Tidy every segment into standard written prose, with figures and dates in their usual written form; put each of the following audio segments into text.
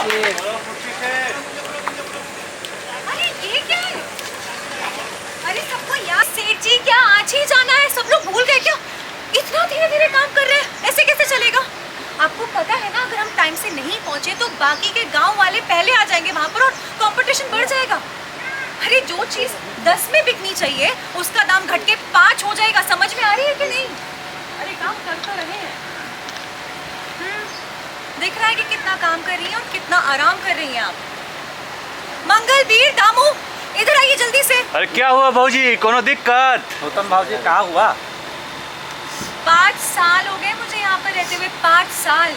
अरे ये क्या है? अरे सबको यहाँ सेठ जी क्या आज ही जाना है? सब लोग भूल गए क्या? इतना धीरे धीरे काम कर रहे हैं, ऐसे कैसे चलेगा? आपको पता है ना, अगर हम टाइम से नहीं पहुंचे तो बाकी के गांव वाले पहले आ जाएंगे वहां पर और कंपटीशन बढ़ जाएगा। अरे जो चीज 10 में बिकनी चाहिए उसका दाम घट के 5 हो जाएगा। समझ में आ रही है कि नहीं? अरे काम कर तो रहे हैं। दिख रहा है कि कितना काम कर रही हैं और कितना आराम कर रही हैं आप। मंगल, वीर, दामू, इधर आइए जल्दी से। अरे क्या हुआ भाजी, कोनो दिक्कत? गौतम भाजी क्या हुआ? 5 साल हो गए मुझे यहाँ पर रहते हुए, 5 साल।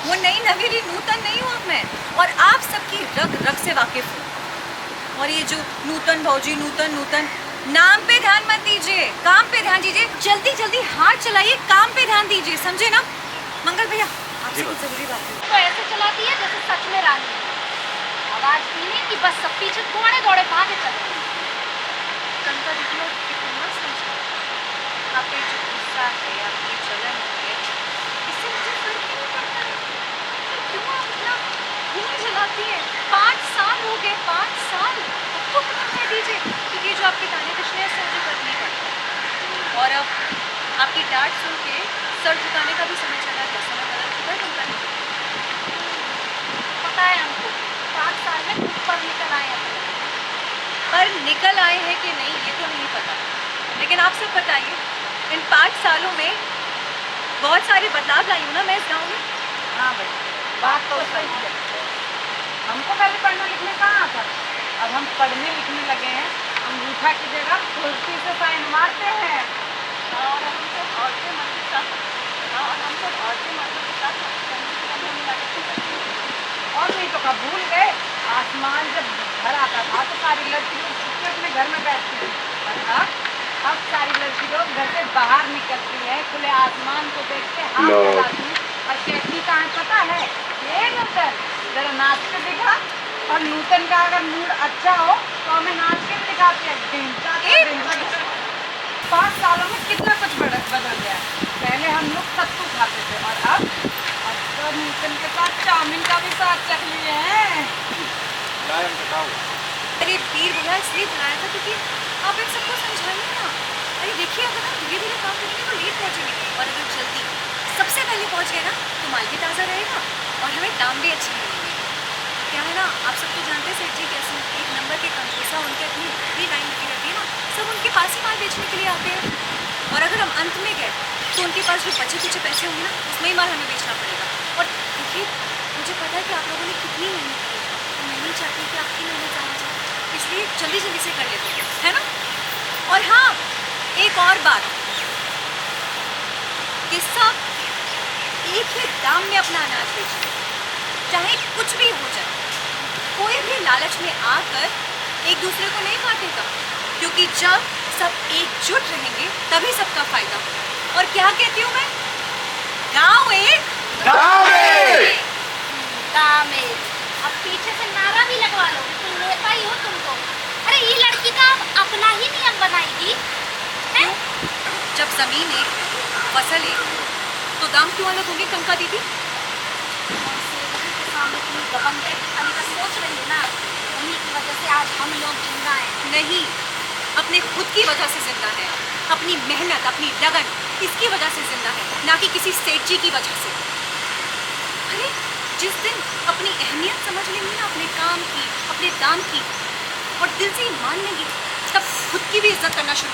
वो नई नवीली नूतन नहीं हूँ अब मैं, और आप सबकी रग रग से वाकिफ हूँ। और ये जो नूतन भौजी, नूतन नूतन, नाम पे ध्यान मत दीजिए, काम पे ध्यान दीजिए। जल्दी जल्दी हाथ चलाइए, काम पे ध्यान दीजिए, समझे ना? मंगल भैया, आपसे कुछ जरूरी बात है। तो ऐसे चलाती है जैसे सच में रानी है। आवाज सुनी कि बस सब पीछे दौड़े दौड़े भागे चले। कनका देखो कितना समझा। आपका ये जो गुस्सा है, आपकी ये जलन है, इससे मुझे फर्क ही नहीं पड़ता है। फिर क्यों आप इतना खून जलाती हैं? 5 साल हो गए, 5 साल। अब तो खत्म कर दीजिए, क्योंकि ये जो आपके ताने पिछले हैं उससे मुझे फर्क नहीं पड़ता। और अब आपकी डांट सुन के सर झुकाने का भी समय चला गया। समय बदल चुका है, तुम करने पता है हमको 5 साल में खुद पर निकल आए हैं। पर निकल आए हैं कि नहीं ये तो नहीं पता, लेकिन आप सब बताइए, इन 5 सालों में बहुत सारे बदलाव लाई हूँ ना मैं इस गाँव में। हाँ भाई, बात तो सही है। हमको पहले पढ़ने लिखने कहाँ आता, अब हम पढ़ने लिखने लगे हैं। अंगूठा की जगह फुर्ती से साइन मारते हैं। और हम सब औरतें मर्द के साथ, और हम सब औरतें मर्द के साथ और नहीं तो कब भूल गए, आसमान जब घर आता था तो सारी लड़की लोग छुपके अपने घर में बैठती थी, और अब सारी लड़की लोग घर से बाहर निकलती है, खुले आसमान को देख के हाथ लगाती है। और कहती कहाँ है पता है? ये नूतन जरा नाच के दिखा। और नूतन का अगर मूड अच्छा हो तो हमें नाच के भी दिखाती है। 5 सालों में कितना कुछ बदल गया है। पहले हम लोग सत्तू खाते थे, और अब तो नूतन के साथ चाउमीन का भी साथ चख लिए हैं। अरे वीर भैया इसलिए बुलाया था क्योंकि आप इन सबको समझाइए ना। अरे देखिए, अगर हम धीरे धीरे काम करेंगे तो लेट पहुँचेंगे, और अगर जल्दी सबसे पहले पहुँच गए ना तो माल भी ताज़ा रहेगा और हमें दाम भी अच्छे मिलेंगे। क्या है ना, आप सब तो जानते हैं सेठ जी कैसे एक नंबर के कंजूसा, उनके अपनी भी लाइन लगी रहती है ना, सब उनके पास ही माल बेचने के लिए आते हैं। और अगर हम अंत में गए तो उनके पास जो बचे कुछ पैसे होंगे ना उसमें ही माल हमें बेचना पड़ेगा। और देखिए, मुझे पता है कि आप लोगों ने कितनी मेहनत की है, तो मैं नहीं चाहती कि आपकी मेहनत ज़्यादा जाए, इसलिए जल्दी जल्दी से कर लेते हैं, है ना? और हाँ, एक और बात कि सब एक ही दाम में अपना अनाज बेचें, चाहे कुछ भी हो जाए। कोई भी लालच में आकर एक दूसरे को नहीं काटेगा, क्योंकि जब सब एकजुट रहेंगे तभी सबका फायदा होगा। और क्या कहती हूँ मैं? गाँव एक दाम एक। अब पीछे से नारा भी लगवा लो, तुम नेता ही हो तुम तो। अरे ये लड़की का अपना ही नियम बनाएगी है? जब जमीन एक, फसल एक, तो दाम क्यों अलग होंगे कंका दीदी? सोच रही है ना, उन्हीं की वजह से आज हम लोग जिंदा हैं। नहीं, अपने खुद की वजह से जिंदा है, अपनी मेहनत, अपनी लगन, इसकी वजह से जिंदा है, ना कि किसी सेठ जी की वजह से। अरे जिस दिन अपनी अहमियत समझ लेंगी ना, अपने काम की, अपने दाम की, और दिल से मान लेंगी, तब खुद की भी इज्जत करना शुरू